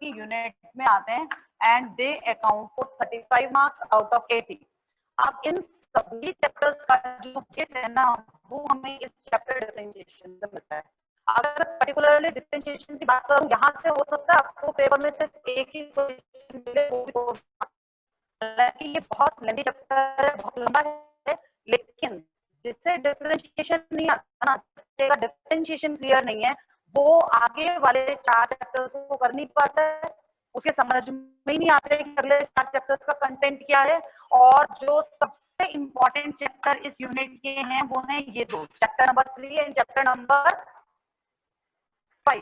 की यूनिट में आते हैं and they account for 35 marks out of 80। अब इन सभी चैप्टर्स का जो बेस है ना वो हमें इस चैप्टर डिफरेंशिएशन से मिलता है। अगर पर्टिकुलरली डिफरेंशिएशन की बात करूं, यहाँ से हो सकता है आपको पेपर में सिर्फ एक ही क्वेश्चन मिले, हालांकि ये बहुत लेंथी चैप्टर है, बहुत लंबा है, लेकिन जिससे डिफरेंशिएशन नहीं आता ना, जिसका डिफरेंशिएशन क्लियर नहीं है, वो आगे वाले 4 चैप्टर्स को कर नहीं पाता है, उसके समझ में ही नहीं आता है कि अगले 4 चैप्टर्स का कंटेंट क्या है। और जो सबसे इंपॉर्टेंट चैप्टर इस यूनिट के हैं वो है ये दो, chapter number 3 and chapter number 5।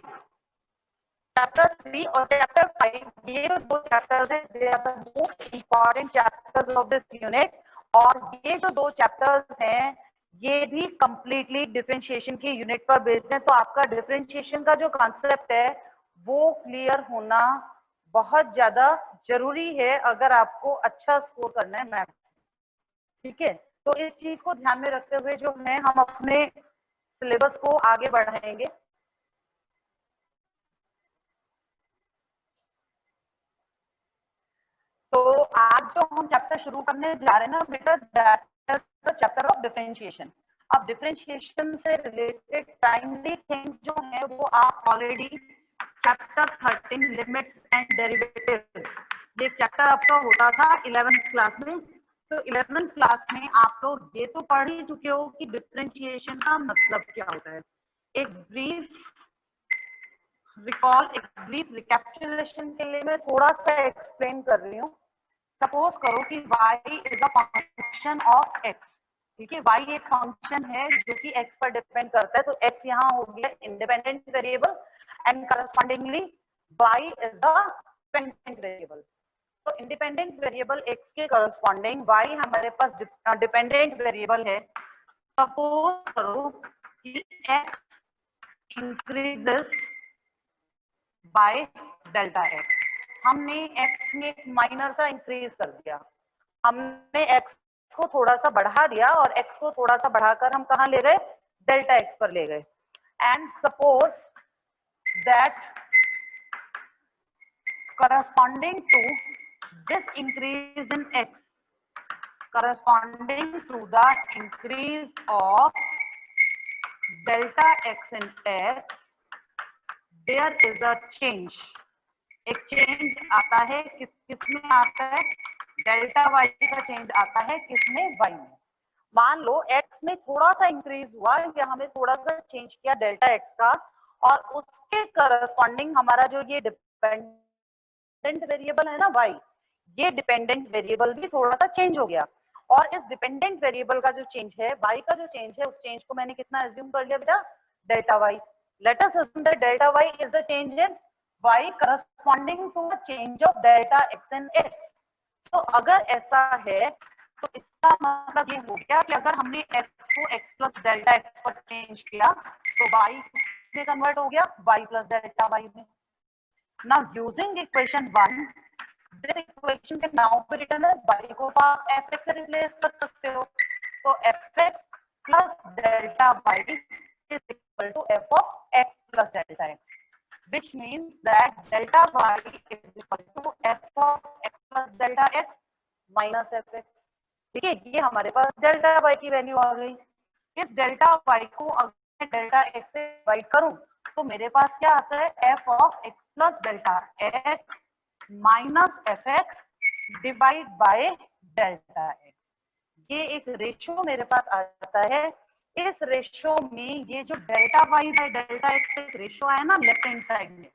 Chapter 3 और चैप्टर 5 ये दो चैप्टर्स हैं, they are the most important chapters of this unit. और ये जो दो चैप्टर्स हैं ये भी कंप्लीटली डिफरेंशिएशन की यूनिट पर बेस्ड है। तो आपका डिफरेंशिएशन का जो कॉन्सेप्ट है वो क्लियर होना बहुत ज्यादा जरूरी है अगर आपको अच्छा स्कोर करना है मैथ्स। ठीक है, तो इस चीज को ध्यान में रखते हुए जो है हम अपने सिलेबस को आगे बढ़ाएंगे। तो आज जो हम चैप्टर शुरू करने जा रहे हैं ना बेटा, चैप्टर ऑफ डिफरेंशिएशन। अब डिफरेंशिएशन से रिलेटेड टाइमली थिंग्स जो है वो आप already chapter 13 limits and derivatives, ये चैप्टर आपका होता था 11th क्लास में। तो 11th क्लास में आप लोग ये तो पढ़ ही चुके हो कि डिफरेंशिएशन का मतलब क्या होता है। एक ब्रीफ रिकॉल, एक ब्रीफ रिकैप्चुलेशन के लिए मैं थोड़ा सा एक्सप्लेन कर रही हूँ। सपोज करो कि y is a function of x। ठीक है, y एक फंक्शन है जो कि x पर डिपेंड करता है। तो x यहाँ हो गया independent variable and correspondingly y is the dependent variable. तो इंडिपेंडेंट वेरिएबल x के करस्पॉन्डिंग y हमारे पास डिपेंडेंट वेरिएबल है। सपोज करो कि x increases by delta x। हमने x में एक माइनर सा इंक्रीज कर दिया, हमने x को थोड़ा सा बढ़ा दिया और x को थोड़ा सा बढ़ाकर हम कहां ले गए, डेल्टा x पर ले गए। And suppose that corresponding to this increase in x, corresponding to the increase of delta x in x, there is a change। एक चेंज आता है, किसमें आता है, डेल्टा वाई का चेंज आता है किसमें, वाई में। मान लो एक्स में थोड़ा सा इंक्रीज हुआ या हमें थोड़ा सा चेंज किया डेल्टा एक्स का, और उसके करस्पॉन्डिंग हमारा जो ये डिपेंडेंट वेरिएबल है ना वाई, ये डिपेंडेंट वेरिएबल भी थोड़ा सा चेंज हो गया। और इस डिपेंडेंट वेरिएबल का जो चेंज है, वाई का जो चेंज है, उस चेंज को मैंने कितना एज्यूम कर लिया बेटा, delta y. Let us assume that delta y is the change in y corresponding to a change of delta x in x। तो अगर ऐसा है तो इसका मतलब ये हो गया कि अगर हमने x को x प्लस डेल्टा x पर चेंज किया तो y में कन्वर्ट हो गया y प्लस डेल्टा y में। Now using equation 1, this equation can now be written as y को आप fx से रिप्लेस कर सकते हो। तो fx plus delta y is equal to f of x plus delta x, which means that delta y is equal to f of x plus delta x minus fx। ठीक है, ये हमारे पास delta y की value आ गई। इस delta y को अगर delta x से डिवाइड करूं तो मेरे पास क्या आता है, f of x plus delta x minus fx divide by delta x। ये एक रेशियो मेरे पास आता है। इस रेशियो में ये जो delta y by delta x एक रेशियो है ना लेफ्ट हैंड साइड में,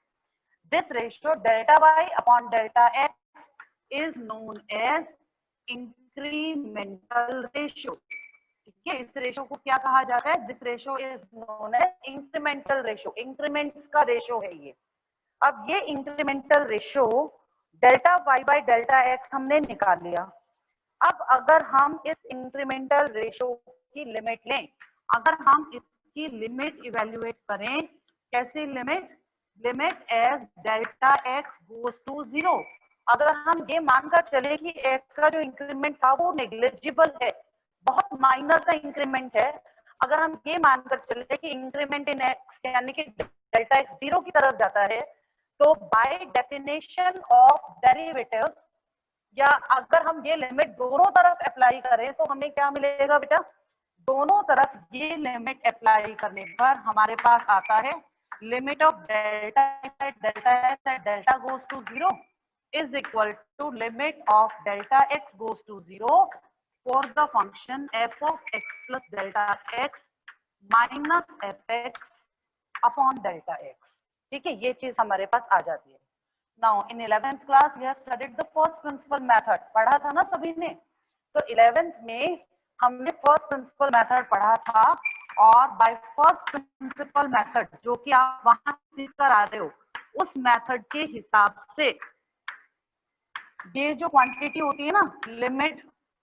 this ratio delta y upon delta x is known as incremental ratio. ठीक है, इस रेशियो को क्या कहा जाता है, this ratio is known as incremental ratio. Increments का रेशियो है ये। अब ये incremental ratio delta y by delta x हमने निकाल लिया। अब अगर हम इस इंक्रीमेंटल रेशियो की लिमिट लें, अगर हम इसकी लिमिट इवेल्युएट करें, कैसी limit, limit as delta x goes to 0। अगर हम ये मानकर चले कि एक्स का जो इंक्रीमेंट था वो नेग्लिजिबल है, बहुत माइनर सा इंक्रीमेंट है, अगर हम ये मानकर चले कि इंक्रीमेंट इन एक्स यानी कि डेल्टा एक्स 0 की तरफ जाता है, तो बाय डेफिनेशन ऑफ डेरिवेटिव, या अगर हम ये लिमिट दोनों तरफ अप्लाई करें तो हमें क्या मिलेगा बेटा, दोनों तरफ ये लिमिट अप्लाई करने पर हमारे पास आता है limit of delta at delta goes to 0 is equal to limit of delta x goes to 0 for the function f of x plus delta x minus fx upon delta x। ठीक है, ये चीज हमारे पास आ जाती है। Now in 11th class we have studied the first principle method, पढ़ा था ना सभी ने। तो 11th में हमने फर्स्ट प्रिंसिपल मेथड पढ़ा था, और बाय फर्स्ट प्रिंसिपल मेथड जो कि आप वहां सीख कर आ रहे हो, उस मेथड के हिसाब से ये जो क्वांटिटी होती है ना, limit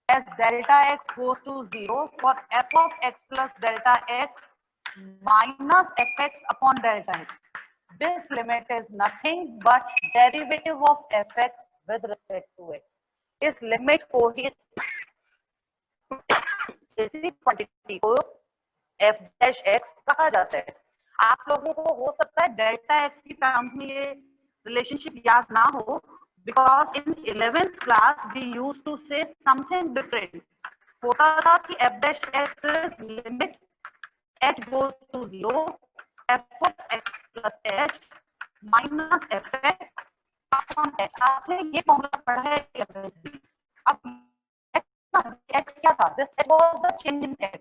as delta x goes to 0 for f of x plus delta x minus f x upon delta x, this limit is nothing but derivative of fx with respect to x। इस limit को ही इसी quantity को f dash x कहा जाता है। आप लोगों को हो सकता है डेल्टा x की टर्म्स में ये रिलेशनशिप याद ना हो, because in 11th class we used to say something different. होता था कि f डैश x इज लिमिट h goes to 0 f of x plus h minus f x upon h. आपने ये फॉर्मूला पढ़ा है। अब x क्या था, this was the change in x,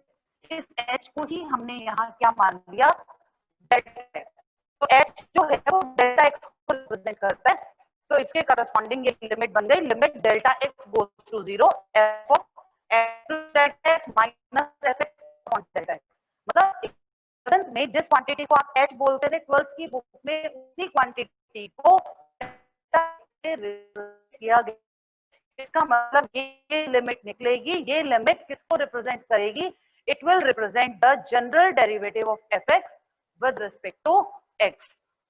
इस h को ही हमने यहाँ क्या मान लिया, डेल्टा x। तो h जो है वो डेल्टा x को रिप्रेजेंट करता है, तो इसके करस्पॉन्डिंग ये लिमिट बन गई, limit delta x goes to 0 f of x delta x minus f x upon delta x। मतलब में जिस क्वांटिटी को आप h बोलते थे 12th की बुक में, उसी क्वांटिटी को किया गया। इसका मतलब ये लिमिट निकलेगी, ये लिमिट किसको रिप्रेजेंट करेगी, it will represent the general derivative of fx with respect to x।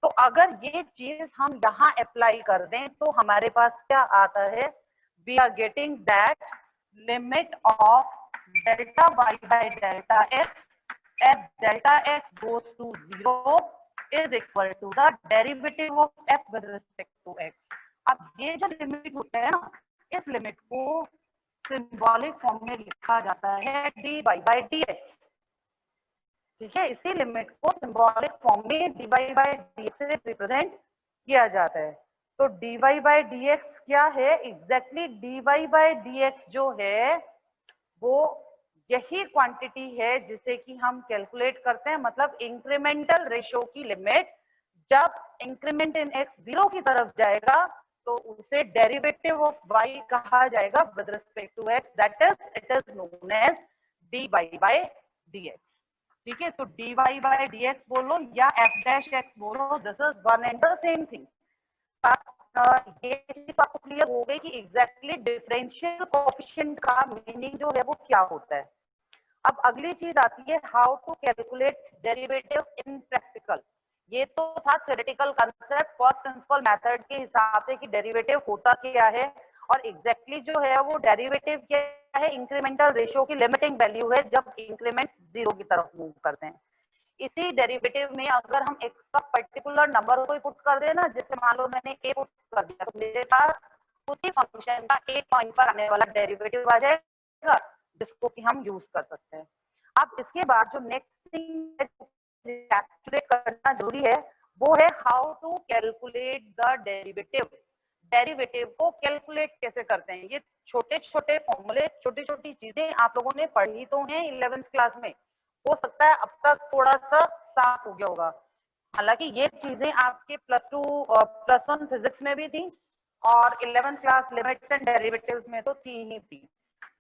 तो अगर ये चीज हम यहाँ अप्लाई कर दें तो हमारे पास क्या आता है, we are getting that limit of delta y by delta x as delta x goes to 0 is equal to the derivative of f with respect to x। अब ये जो लिमिट होता है ना, इस लिमिट को सिंबॉलिक फॉर्म में लिखा जाता है dy by dx। ठीक है, इसी लिमिट को सिंबॉलिक फॉर्म में dy by dx से रिप्रेजेंट किया जाता है। तो dy by dx क्या है, एग्जैक्टली dy by dx जो है वो यही क्वांटिटी है जिसे कि हम कैलकुलेट करते हैं, मतलब इंक्रीमेंटल रेशियो की लिमिट। जब इंक्रीमेंट इन x 0 की तरफ जाएगा तो उसे डेरिवेटिव ऑफ y कहा जाएगा with respect to x, that is it is known as dy by dx। ठीक है, तो dy by dx बोलो या f डैश x बोलो, this is one and the same thing. ये चीज आपको क्लियर हो गई कि एग्जैक्टली डिफरेंशियल कोएफिशिएंट का मीनिंग जो है वो क्या होता है। अब अगली चीज आती है how to calculate derivative in practical. ये तो था theoretical concept first principle method के हिसाब से कि डेरिवेटिव होता क्या है, और एग्जैक्टली जो है वो डेरिवेटिव क्या है, इंक्रीमेंटल रेशियो की लिमिटिंग वैल्यू है जब इंक्रीमेंट 0 की तरफ मूव करते हैं। इसी डेरिवेटिव में अगर हम x का पर्टिकुलर नंबर को पुट कर देना, जैसे मान लो मैंने a पुट कर दिया, तो मेरे पास उसी फंक्शन का एक पॉइंट पर आने वाला डेरिवेटिव आ जाएगा जिसको कि हम यूज कर सकते हैं। अब इसके बाद जो नेक्स्ट थिंग कैलकुलेट करना जरूरी है वो है how to calculate the derivative. Derivative को कैलकुलेट कैसे करते हैं, ये छोटे छोटे फॉर्मूले, छोटी छोटी चीजें आप लोगों ने पढ़ी तो हैं 11th क्लास में, हो सकता है अब तक थोड़ा सा साफ हो गया होगा। हालांकि ये चीजें आपके +2 और +1 फिजिक्स में भी थी, और 11th class limits and derivatives में तो थी ही थी।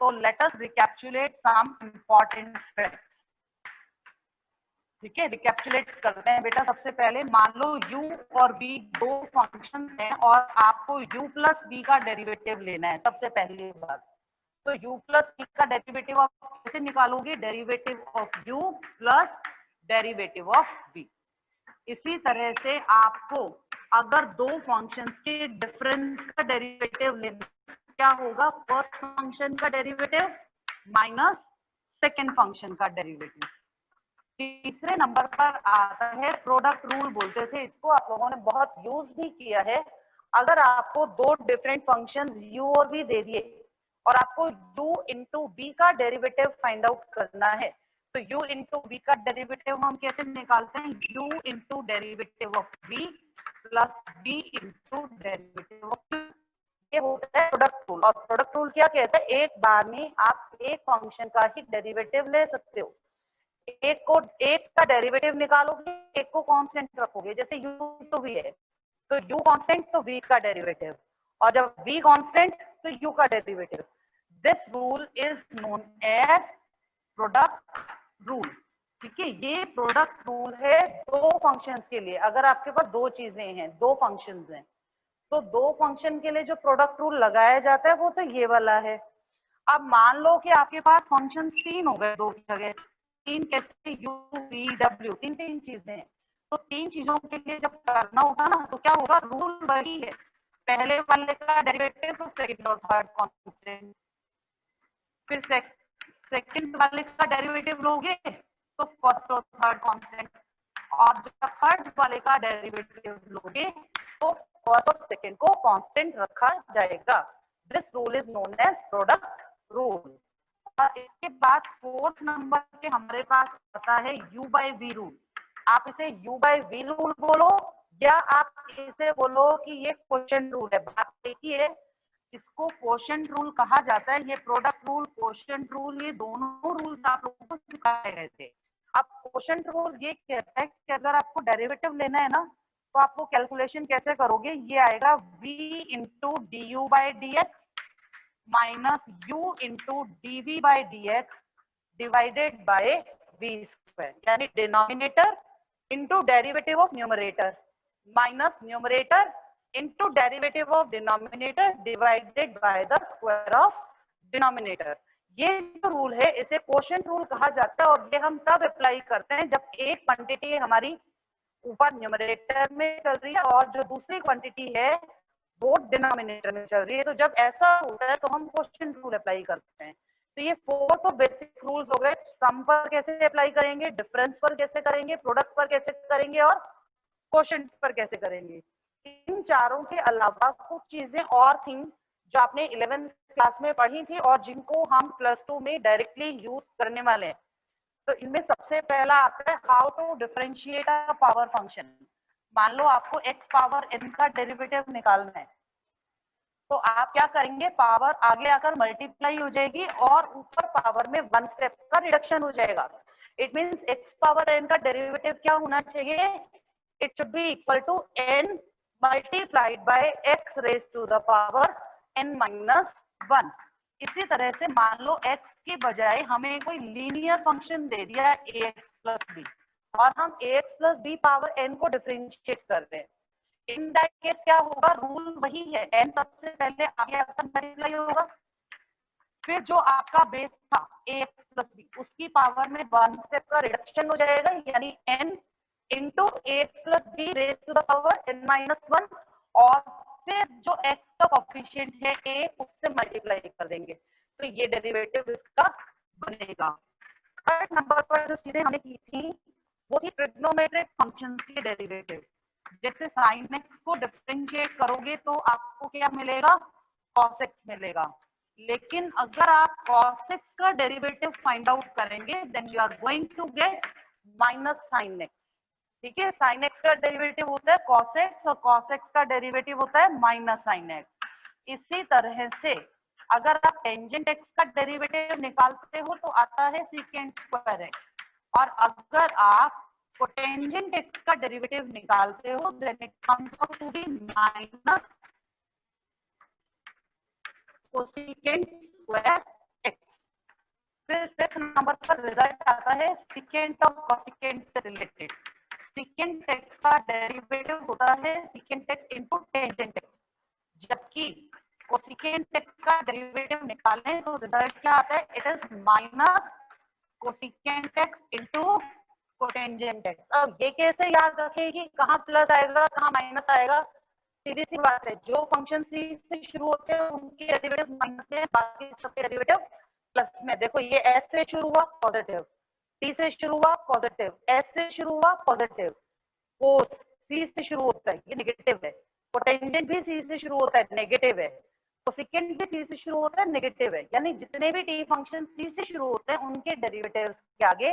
तो let us recapitulate some important facts. ठीक है, रिकैप्चुलेट करते हैं बेटा। सबसे पहले मान लो u और v दो फंक्शंस हैं और आपको u प्लस v का डेरिवेटिव लेना है। सबसे पहली बात तो u प्लस v का डेरिवेटिव आप कैसे निकालोगे, derivative of u plus derivative of v। इसी तरह से आपको अगर दो फंक्शंस के डिफरेंस का डेरिवेटिव लेना, क्या होगा, फर्स्ट फंक्शन का डेरिवेटिव माइनस सेकेंड फंक्शन का डेरिवेटिव। तीसरे नंबर पर आता है प्रोडक्ट रूल, बोलते थे इसको, आप लोगों ने बहुत यूज भी किया है। अगर आपको दो डिफरेंट फंक्शंस u और v दे दिए और आपको u इंटू v का डेरिवेटिव फाइंड आउट करना है, तो u इंटू v का डेरिवेटिव हम कैसे निकालते हैं? u into derivative of v plus v into derivative of, ये होता है प्रोडक्ट रूल। और प्रोडक्ट रूल क्या कहता है? एक बार में आप एक फंक्शन का ही डेरिवेटिव ले सकते हो। एक का डेरिवेटिव निकालोगे, एक को कांस्टेंट रखोगे। जैसे u तो v है, तो u कांस्टेंट तो v का डेरिवेटिव, और जब v कांस्टेंट तो u का derivative. This rule is known as product rule. ठीक है, ये प्रोडक्ट रूल है दो फंक्शंस के लिए। अगर आपके पास दो चीजें हैं, दो फंक्शंस हैं, तो दो फंक्शन के लिए जो प्रोडक्ट रूल लगाया जाता है वो तो ये वाला है। अब मान लो कि आपके पास फंक्शन तीन हो गए दो की जगह, तीन कैसे? यू वी डब्ल्यू, तीन तीन चीजें हैं। तो तीन चीजों के लिए जब करना होगा ना, तो क्या होगा? रूल वही है, पहले वाले का डेरिवेटिव तो सेकंड और थर्ड कांस्टेंट, फिर सेकंड वाले का डेरिवेटिव लोगे तो फर्स्ट और थर्ड कांस्टेंट, और जब थर्ड वाले का डेरिवेटिव लोगे तो फर्स्ट और सेकंड को कांस्टेंट रखा जाएगा। This rule is known as product rule. और इसके बाद फोर्थ नंबर पे हमारे पास आता है u बाई वी रूल। आप इसे u बाई वी रूल बोलो या आप इसे बोलो कि ये क्वोशिएंट रूल है, बात एक ही है। इसको क्वोशिएंट रूल कहा जाता है। ये प्रोडक्ट रूल, क्वोशिएंट रूल, ये दोनों रूल्स आप लोगों को सिखाए गए थे। अब क्वोशिएंट रूल ये कहता है कि अगर आपको डेरिवेटिव लेना है ना, तो आपको कैलकुलेशन कैसे करोगे? ये आएगा v into d u by d x minus u into d v by d x divided by v square, यानी denominator into derivative of numerator minus numerator into derivative of denominator divided by the square of denominator. ये जो rule है इसे quotient rule कहा जाता है। और ये हम तब अप्लाई करते हैं जब एक क्वांटिटी हमारी ऊपर न्यूमरेटर में चल रही है और जो दूसरी क्वांटिटी है वो डिनोमिनेटर में चल रही है। तो जब ऐसा होता है तो हम क्वोशिएंट रूल अप्लाई करते हैं। तो ये फोर तो बेसिक रूल्स हो गए। सम पर कैसे अप्लाई करेंगे, डिफरेंस पर कैसे करेंगे, प्रोडक्ट पर कैसे करेंगे और क्वोशिएंट पर कैसे करेंगे। इन चारों के अलावा कुछ चीजें और थी जो आपने 11th क्लास में पढ़ी थी और जिनको हम +2 में डायरेक्टली यूज करने वाले हैं। तो इनमें सबसे पहला आता है how to differentiate a power function. मान लो आपको x पावर n का डेरिवेटिव निकालना है, तो आप क्या करेंगे? पावर आगे आकर मल्टीप्लाई हो जाएगी और ऊपर पावर में वन स्टेप का रिडक्शन हो जाएगा। It means x power n का डेरिवेटिव क्या होना चाहिए? It should be equal to n multiplied by x raise to the power n minus 1। इसी तरह से मान लो x के बजाय हमें कोई लीनियर फंक्शन दे दिया ax प्लस b और हम ax plus b power n को डिफरेंशिएट कर रहे हैं। इन दैट केस क्या होगा? रूल वही है, n सबसे पहले आगे आकर मल्टीप्लाई होगा, फिर जो आपका बेस था ax प्लस b उसकी पावर में वन स्टेप का रिडक्शन हो जाएगा, यानी n into ax plus b raise to the power n minus 1, और फिर जो x का कोफिशिएंट है a उससे मल्टीप्लाई कर देंगे, तो ये डेरिवेटिव इसका बनेगा। थर्ड नंबर पर जो चीजें हमने की थी वो थी ट्रिग्नोमेट्रिक फंक्शंस के डेरिवेटिव। जैसे sin x को डिफरेंशिएट करोगे तो आपको क्या मिलेगा? cos x मिलेगा। लेकिन अगर आप cos x का डेरिवेटिव फाइंड आउट करेंगे then you are going to get minus sin x। ठीक है, sin x का डेरिवेटिव होता है cos x और cos x का डेरिवेटिव होता है माइनस sin x। इसी तरह से अगर आप टेंजेंट x का डेरिवेटिव निकालते हो तो आता है secant स्क्वायर x, और अगर आप कोटेंजेंट x का डेरिवेटिव निकालते हो then it comes out to be minus cosecant square x। फिर फिफ्थ नंबर पर रिजल्ट आता है सेकेंट और कोसेकेंट से रिलेटेड। सेकेंट x का डेरिवेटिव होता है secant x into tangent x, जबकि कोसेकेंट x का डेरिवेटिव निकालें तो रिजल्ट क्या आता है? It is minus cosecant x into cotangent x। अब ये कैसे याद रखें कि कहाँ प्लस आएगा कहाँ माइनस आएगा? सीधी सी बात है, जो फंक्शन सी से शुरू होते हैं उनके डेरिवेटिव माइनस में, बाकी सबके डेरिवेटिव प्लस में। देखो ये एस से शुरू हुआ पॉजिटिव, टी से शुरू हुआ पॉजिटिव, एस से शुरू हुआ पॉजिटिव, फोर्स सी से शुरू होता है ये नेगेटिव है, पोटेंशियल भी सी से शुरू होता है नेगेटिव है, कोसेकेंट भी सी से शुरू होता है नेगेटिव है। यानी जितने भी टी फंक्शन सी से शुरू होते हैं उनके डेरिवेटिव्स के आगे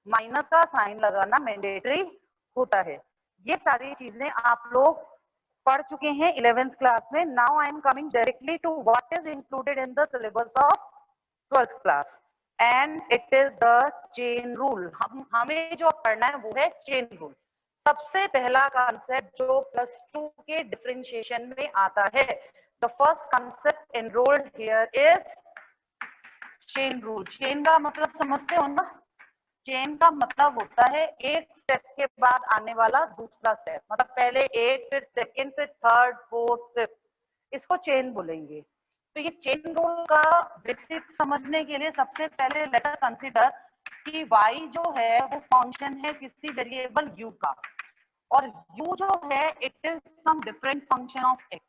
माइनस का साइन लगाना मैंडेटरी होता है। ये सारी चीजें आप लोग पढ़ चुके हैं 11th क्लास में। Now I am coming directly to what is included in the syllabus of 12th class and it is the chain rule. हमें जो पढ़ना है वो है चेन रूल। सबसे पहला कॉन्सेप्ट जो +2 के डिफरेंशिएशन में आता है, the first concept enrolled here is chain rule. Chain का मतलब समझते हो ना? चेन का मतलब होता है एक स्टेप के बाद आने वाला दूसरा स्टेप, मतलब पहले एक, फिर सेकंड, फिर थर्ड, फोर्थ, फिफ्थ, इसको चेन बोलेंगे। तो ये चेन रूल का बेसिक समझने के लिए सबसे पहले लेट अस कंसीडर कि y जो है वो फंक्शन है किसी वेरिएबल u का, और u जो है it is some different function of x।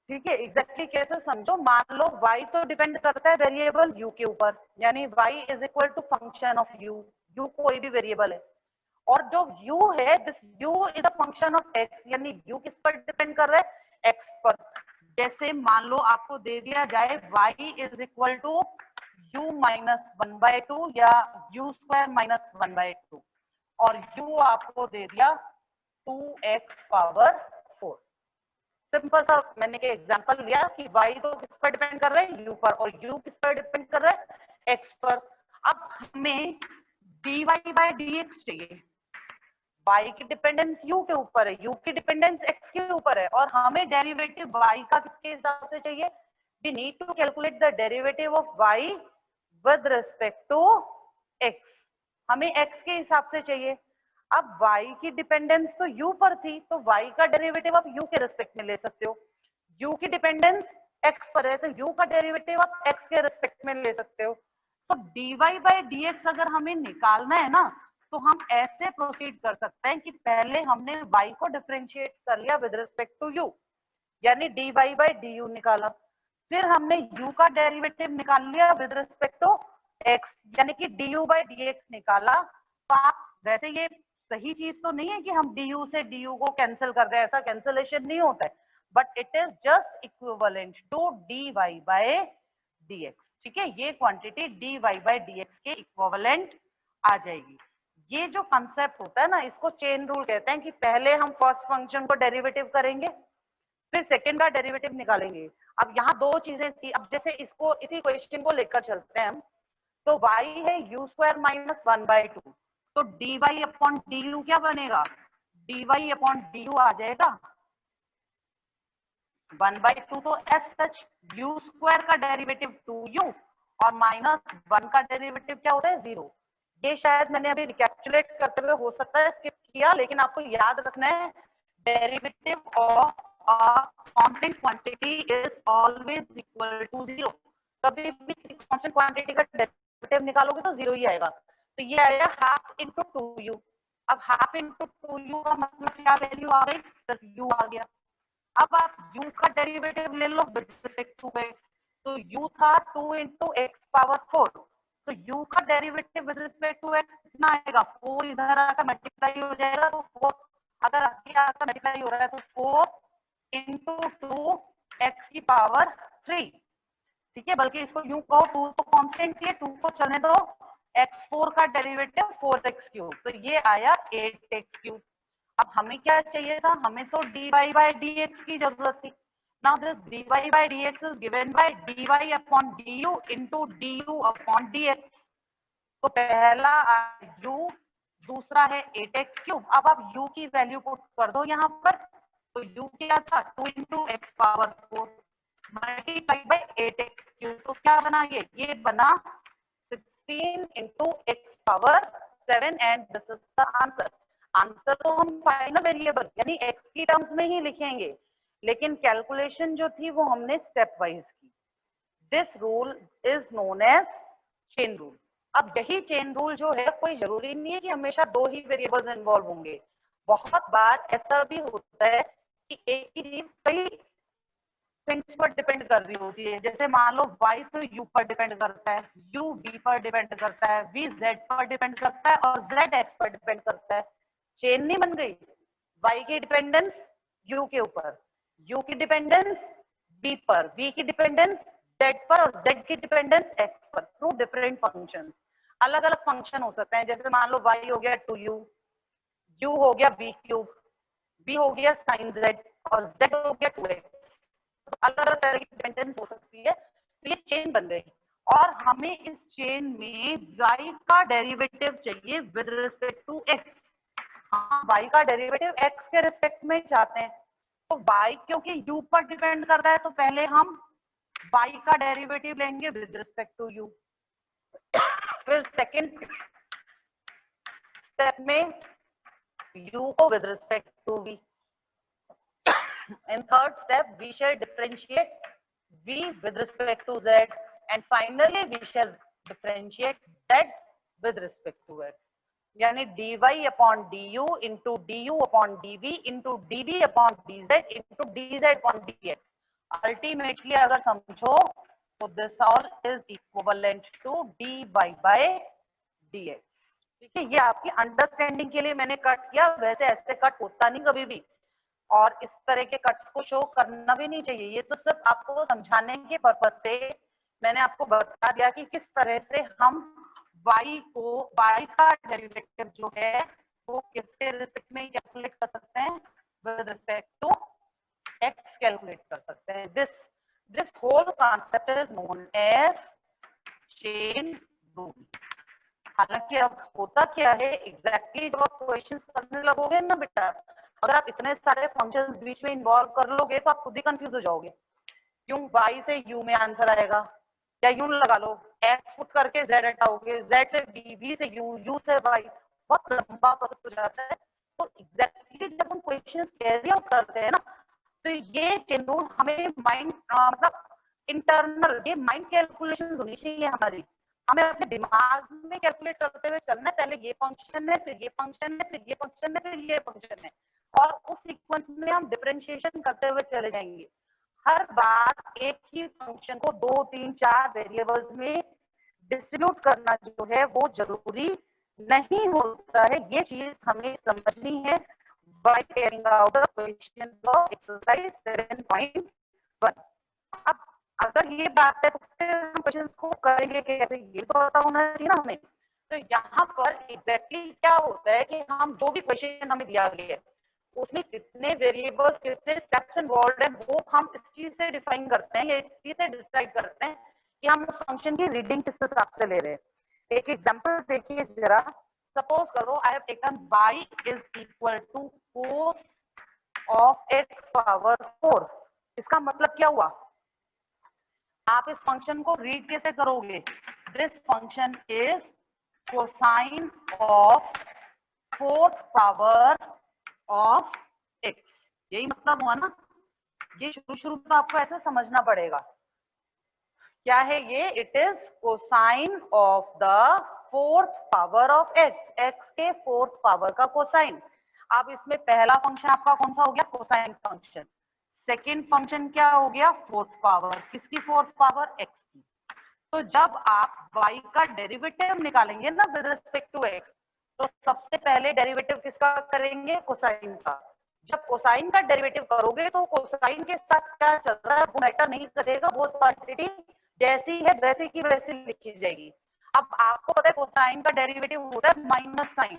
ठीक है, एग्जैक्टली कैसे समझो, मान लो y तो डिपेंड करता है वेरिएबल u के ऊपर, यानी y is equal to function of u, u कोई भी वेरिएबल है, और जो u है this u is a function of x, यानी u किस पर डिपेंड कर रहा है, x पर। जैसे मान लो आपको दे दिया जाए y is equal to u minus 1/2 या u स्क्वायर माइनस 1/2, और u आपको दे दिया 2x पावर 4। सिंपल सा मैंने के एग्जांपल लिया कि y तो किस पर डिपेंड कर रहा है, u पर, और u किस पर डिपेंड कर रहा है, x पर। अब हमें dy बाय dx चाहिए। y की डिपेंडेंस u के ऊपर है, u की डिपेंडेंस x के ऊपर है, और हमें डेरिवेटिव y का किसके हिसाब से चाहिए, we need to calculate the derivative of y with respect to x। हमें x के हिसाब से चाहिए। अब y की डिपेंडेंस तो u पर थी, तो y का डेरिवेटिव आप u के रिस्पेक्ट में ले सकते हो। u की डिपेंडेंस x पर है, तो u का डेरिवेटिव आप x के रिस्पेक्ट में ले सकते हो। तो dy बाय dx अगर हमें निकालना है ना, तो हम ऐसे प्रोसीड कर सकते हैं कि पहले हमने y को डिफरेंशिएट कर लिया विद रिस्पेक्ट टू u, यानी dy बाय du निकाला, फिर हमने u का डेरिवेटिव निकाल लिया विद रिस्पेक्ट टू x, यानी कि du बाय dx निकाला। तो आप वैसे ये सही चीज तो नहीं है कि हम du से du को कैंसिल कर दें, ऐसा कैंसिलेशन नहीं होता है, but it is just equivalent to dy by dx। ठीक है, ये क्वांटिटी dy बाय dx के इक्विवेलेंट आ जाएगी। ये जो कंसेप्ट होता है ना, इसको चेन रूल कहते हैं कि पहले हम फर्स्ट फंक्शन को डेरिवेटिव करेंगे, फिर सेकेंड का डेरिवेटिव निकालेंगे। अब यहाँ दो चीजें थी, अब जैसे इसको इसी क्वेश्चन को लेकर चलते हैं हम, तो y है u स्क्वायर माइनस 1/2, तो dy अपॉन du क्या बनेगा, dy अपॉन du आ जाएगा 1/2, तो एस सच u स्क्वायर का डेरिवेटिव 2u और माइनस 1 का डेरिवेटिव क्या होता है 0। ये शायद मैंने अभी रिकैप्चुलेट करते हुए हो सकता है स्किप किया, लेकिन आपको याद रखना है derivative of a constant quantity is always equal to 0। कभी भी किसी कांस्टेंट क्वांटिटी का डेरिवेटिव निकालोगे तो 0 ही आएगा। तो ये आएगा हाफ इंटू 2u। अब हाफ इंटू 2u का मतलब क्या वैल्यू आ गई, सिर्फ u आ गया। अब आप u का डेरिवेटिव ले लो विद रिस्पेक्ट टू x, तो u था 2 इंटू एक्स पावर 4, तो u का derivative with respect to x कितना आएगा, 4 इधर आकर मल्टीप्लाई हो जाएगा, तो 4 अगर आगे आकर मल्टीप्लाई हो रहा है तो 4 इंटू 2 एक्स की पावर 3। ठीक है, बल्कि इसको यूं कहो, 2 तो कांस्टेंट है, 2 को चलने दो, x4 का डेरिवेटिव 4x3, तो ये आया 8x3। अब हमें क्या चाहिए था, हमें तो dy बाय dx की जरूरत थी। Now this dy by dx is given by dy upon du into du upon dx। तो पहला u, दूसरा है 8x3। अब आप u की वैल्यू पुट कर दो यहाँ पर, तो u क्या था 2 into x power 4 multiply by 8x3, तो क्या बना ये बना 16 into x power 7 and this is the answer. Answer तो हम फाइनल वेरिएबल यानी x की टर्म्स में ही लिखेंगे, लेकिन कैलकुलेशन जो थी वो हमने स्टेप वाइज की। This rule is known as chain rule. अब यही चेन रूल जो है, कोई जरूरी नहीं है कि हमेशा दो ही वेरिएबल्स इन्वॉल्व होंगे। बहुत बार ऐसा भी होता है कि एक ही चीज कई थिंग्स पर डिपेंड कर रही होती है। जैसे मान लो y तो u पर डिपेंड करता है, u v पर डिपेंड करता है, v z पर डिपेंड करता है और z x पर डिपेंड करता है। चेन नहीं बन गई, y की डिपेंडेंस u के ऊपर, u की डिपेंडेंस v पर, v की डिपेंडेंस z पर और z की डिपेंडेंस x पर, थ्रू डिफरेंट फंक्शंस। अलग अलग फंक्शन हो सकते हैं, जैसे मान लो y हो गया 2u, u हो गया v क्यूब, v हो गया sin z और z हो गया 2x। तो अलग अलग तरह की डिपेंडेंस हो सकती है, तो ये चेन बन गई। और हमें इस चेन में y का डेरिवेटिव चाहिए विद रिस्पेक्ट टू x। हाँ, y का डेरिवेटिव x के रिस्पेक्ट में चाहते हैं, तो y क्योंकि u पर डिपेंड कर रहा है तो पहले हम y का डेरिवेटिव लेंगे विद रिस्पेक्ट टू u। फिर सेकंड स्टेप में u को with respect to v। In third step, we shall differentiate v with respect to z, and finally we shall differentiate z with respect to x. यानी dy upon du into du upon dv into dv upon dz into dz upon dx. Ultimately अगर समझो तो this all is equivalent to dy by dx. ठीक है, ये आपकी understanding के लिए मैंने कट किया, वैसे ऐसे कट होता नहीं कभी भी, और इस तरह के कट्स को शो करना भी नहीं चाहिए। ये तो सिर्फ आपको समझाने के पर्पज से मैंने आपको बता दिया कि किस तरह से हम y का डेरिवेटिव जो है वो किसके रिस्पेक्ट में कैलकुलेट कर सकते हैं, with respect to x calculate कर सकते हैं। This whole concept is known as chain rule. हालांकि अब होता क्या है एग्जैक्टली जब आप क्वेश्चंस करने लगोगे ना बेटा, अगर आप इतने सारे फंक्शंस बीच में इन्वॉल्व कर लोगे तो आप खुद ही कंफ्यूज हो जाओगे। क्यों y से u में आंसर आएगा, या यूं लगा लो x पुट करके z हटाओगे, z से v से u से y, बहुत लंबा प्रोसेस हो जाता है। तो एग्जैक्टली जब हम क्वेश्चंस कैरी आउट करते हैं ना, तो ये चेन रूल हमें माइंड मतलब इंटरनल ये माइंड कैलकुलेशन होनी चाहिए हमारी। हमें अपने दिमाग में कैलकुलेट करते हुए चलना है, पहले ये फंक्शन है, फिर ये फंक्शन है, फिर ये फंक्शन है, फिर ये फंक्शन है, और उस सीक्वेंस में हम डिफरेंशिएशन करते हुए चले जाएंगे। हर बार एक ही फंक्शन को 2, 3, 4 वेरिएबल्स में डिस्ट्रीब्यूट करना जो है वो जरूरी नहीं होता है। ये चीज हमें समझनी है by carrying out the questions of exercise 7.1। अब अगर ये बात है तो फिर हम क्वेश्चंस को करेंगे कैसे, ये तो पता होना चाहिए ना हमें। तो यहाँ पर एग्जैक्टली क्या होता है कि हम जो भी क्वेश्चन हमें दिया गया है उसमें कितने वेरिएबल्स कितने स्टेप्स इन्वॉल्व है वो हम इस चीज से डिफाइन करते हैं या इस चीज से डिसाइड करते हैं कि हम उस फंक्शन की रीडिंग किस हिसाब से ले रहे हैं। एक एग्जांपल देखिए जरा, सपोज करो I have taken y is equal to cos of x power 4। इसका मतलब क्या हुआ, आप इस फंक्शन को रीड कैसे करोगे, this function is cosine of 4th power of x। यही मतलब हुआ ना, ये शुरू में आपको ऐसे समझना पड़ेगा। क्या है ये, it is cosine of the 4th power of x, x के 4th पावर का कोसाइन। अब इसमें पहला फंक्शन आपका कौन सा हो गया, कोसाइन फंक्शन। सेकेंड फंक्शन क्या हो गया, 4th पावर, किसकी 4th पावर, x की। तो जब आप y का डेरिवेटिव निकालेंगे ना विद रिस्पेक्ट टू x, तो सबसे पहले डेरिवेटिव किसका करेंगे, कोसाइन का। जब कोसाइन का डेरिवेटिव करोगे तो कोसाइन के साथ क्या चल रहा है वो मैटर नहीं करेगा, वो क्वांटिटी जैसी है वैसे की वैसे लिखी जाएगी। अब आपको पता है कोसाइन का डेरिवेटिव होता है माइनस साइन,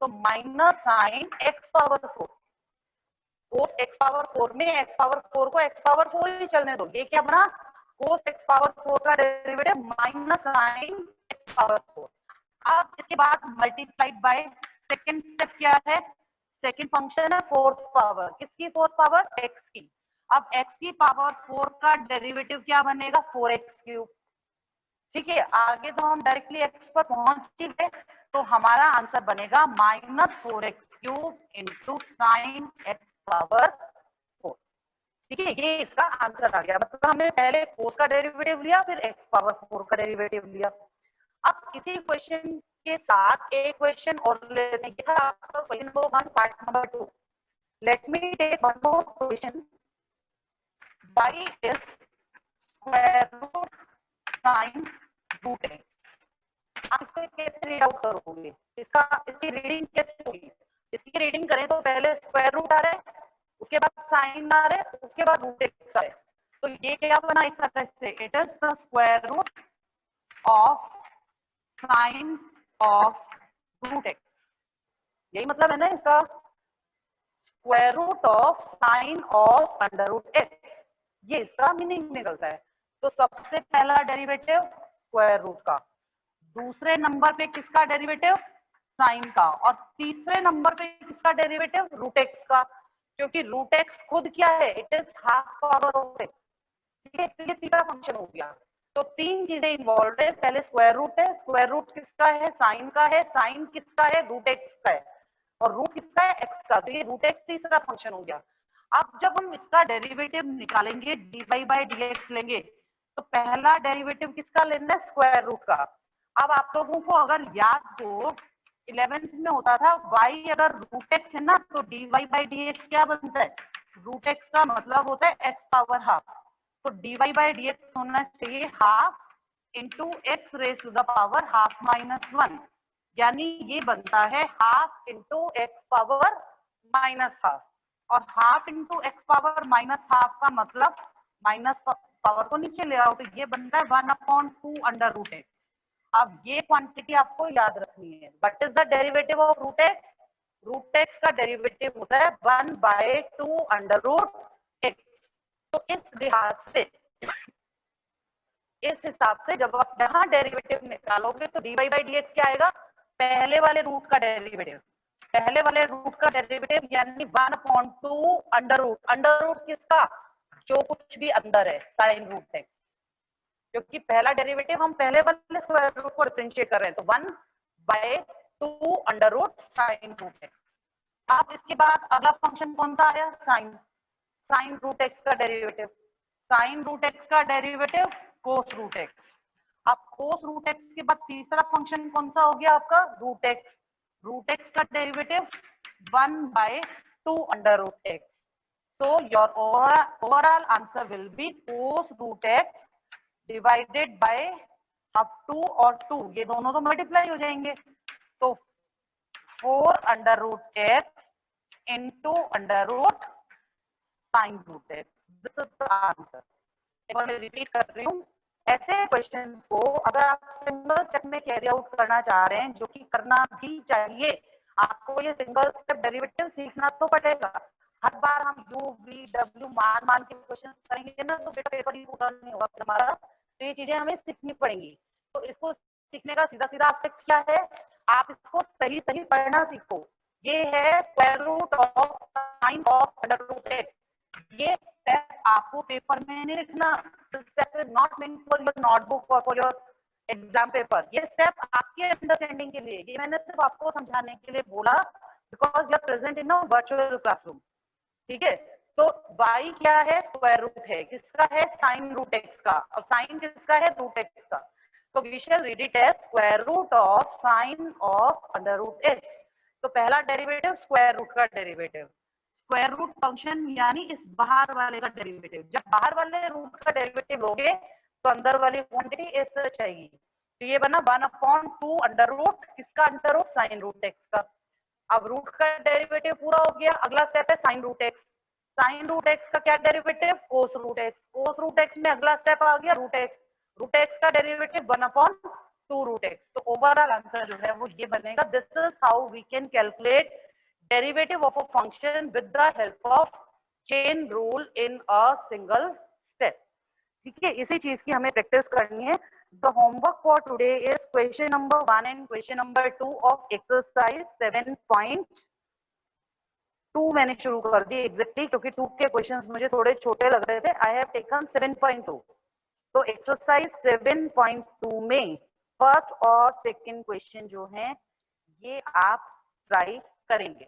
तो minus sine x power 4, cos x power 4 में एक्स पावर 4 को एक्स पावर 4 ही चलने दो, ये क्या बना, कोस एक्स पावर 4 का derivative minus sine x power 4। अब इसके बाद मल्टीप्लाइड बाय सेकंड स्टेप क्या है, सेकंड फंक्शन है 4th पावर, किसकी 4th पावर, x की। अब x की पावर 4 का डेरिवेटिव क्या बनेगा, 4x क्यूब। ठीक है, आगे तो हम डायरेक्टली x पर पहुंच ही गए, तो हमारा आंसर बनेगा -4x cube into sine x power 4। ठीक है, ये इसका आंसर आ गया, मतलब हमने पहले कोस का डेरिवेटिव लिया फिर x पावर 4 का डेरिवेटिव लिया। अब इसी क्वेश्चन के साथ एक क्वेश्चन और लेते हैं, ये था आपका question number 1 part number 2। Let me take one more question y is square root sin root x. आप इसको कैसे रीड आउट करोगे, इसकी रीडिंग कैसे होगी? इसकी रीडिंग करें तो पहले स्क्वायर रूट आ रहा है, उसके बाद साइन आ रहा है, उसके बाद रूट एक्स आ रहा है, तो ये क्या बना एक तरह से, it is the square root of sine of root x. यही मतलब है ना इसका, square root of sine of under root x, ये इसका मीनिंग निकलता है। तो सबसे पहला डेरिवेटिव स्क्वायर रूट का, दूसरे नंबर पे किसका डेरिवेटिव, साइन का, और तीसरे नंबर पे किसका डेरिवेटिव, रूट एक्स का, क्योंकि रूट एक्स खुद क्या है, it is half power of x. ठीक है, ये तीसरा फंक्शन हो गया। तो तीन चीजें इन्वॉल्व है, पहले स्क्वायर रूट है, स्क्वायर रूट किसका है, साइन का है, साइन किसका है, रूट एक्स का है, और रूट किसका है, एक्स का, तो ये रूट एक्स तीसरा फंक्शन हो गया। अब जब हम इसका डेरिवेटिव निकालेंगे, dy बाई dx लेंगे, तो पहला डेरिवेटिव किसका लेना है, स्क्वायर रूट का। अब आप लोगों को अगर याद हो 11th में होता था y अगर रूट एक्स है ना, तो dy बाई dx क्या बनता है, रूट एक्स का मतलब होता है x पावर हाफ, तो dy बाई dx होना चाहिए half into x raise to the power half minus 1, यानी ये बनता है half into x power minus half, और half into x power minus half का मतलब माइनस पावर को नीचे ले आओ, तो ये बनता है 1/2 अंडर रूट एक्स। अब ये क्वांटिटी आपको याद रखनी है, what is the derivative of root x, root x का डेरिवेटिव होता है 1/2 अंडर रूट एक्स। तो इस हिसाब से जब आप यहाँ डेरिवेटिव निकालोगे तो dy बाई dx क्या आएगा, पहले वाले रूट का डेरिवेटिव, पहले वाले रूट का डेरिवेटिव यानी 1/2 अंडर रूट किसका, जो कुछ भी अंदर है, साइन रूट एक्स, क्योंकि पहला डेरिवेटिव हम पहले वाले स्क्वायर रूट को डिफरेंशिएट कर रहे हैं, तो 1/2 under root sine root x. अब इसके बाद अगला फंक्शन कौन सा आया, साइन रूट एक्स का डेरिवेटिव, साइन रूट एक्स का डेरिवेटिव कोस रूट एक्स। अब कोस रूट एक्स के बाद तीसरा फंक्शन कौन सा हो गया आपका, रूट एक्स का derivative 1/2 under root x. So your overall answer will be cos root x divided by up 2 और 2, ये दोनों तो मल्टीप्लाई हो जाएंगे, तो 4 under root x into under root sine root x, this is the answer. एक बार मैं रिपीट कर रही हूँ, ऐसे क्वेश्चंस को अगर आप सिंगल स्टेप में कैरी आउट करना चाह रहे हैं, जो कि करना भी चाहिए, आपको ये सिंगल स्टेप डेरिवेटिव सीखना तो पड़ेगा। हर बार हम u v w मान के क्वेश्चन करेंगे ना, तो बेटा पेपर ही पूरा नहीं होगा हमारा, तो ये चीजें हमें सीखनी पड़ेंगी। तो इसको सीखने का सीधा सीधा एस्पेक्ट क्या है, आप इसको सही सही पढ़ना सीखो। ये है square root of sine of under root x, ये स्टेप आपको पेपर में नहीं लिखना, this step is not meant for your notebook और फॉर योर एग्जाम पेपर, ये स्टेप आपके अंडरस्टैंडिंग के लिए, ये मैंने सिर्फ आपको समझाने के लिए बोला, because you are present in a virtual classroom. ठीक है, तो y क्या है, स्क्वायर रूट है, किसका है, साइन रूट एक्स का, और साइन किसका है, रूट एक्स का, तो we shall read it as square root of sine of under root x. तो पहला डेरिवेटिव स्क्वायर रूट का डेरिवेटिव, स्क्वायर रूट फंक्शन यानी इस बाहर वाले का डेरिवेटिव, जब बाहर वाले रूट का डेरिवेटिव लोगे तो अंदर वाली क्वांटिटी इस तरह चाहिए, तो ये बना 1/2 अंडर रूट किसका, under root sine root x का। अब रूट का डेरिवेटिव पूरा हो गया, अगला स्टेप है sine root x, sine root x का क्या derivative, cos root x, cos root x में अगला स्टेप आ गया रूट एक्स का डेरिवेटिव 1/2 रूट एक्स। तो ओवरऑल आंसर जो है वो ये बनेगा, this is how we can calculate derivative of a function with the help of chain rule in a single step. ठीक है, इसी चीज की हमें प्रैक्टिस करनी है। The homework for today is question number 1 and question number 2 of exercise 7.2 मैंने शुरू कर दी एग्जैक्टली, क्योंकि 2 के क्वेश्चंस मुझे थोड़े छोटे लग रहे थे। आई हैव टेकन 7.2, तो एक्सरसाइज 7.2 में फर्स्ट और सेकंड क्वेश्चन जो हैं ये आप ट्राई करेंगे।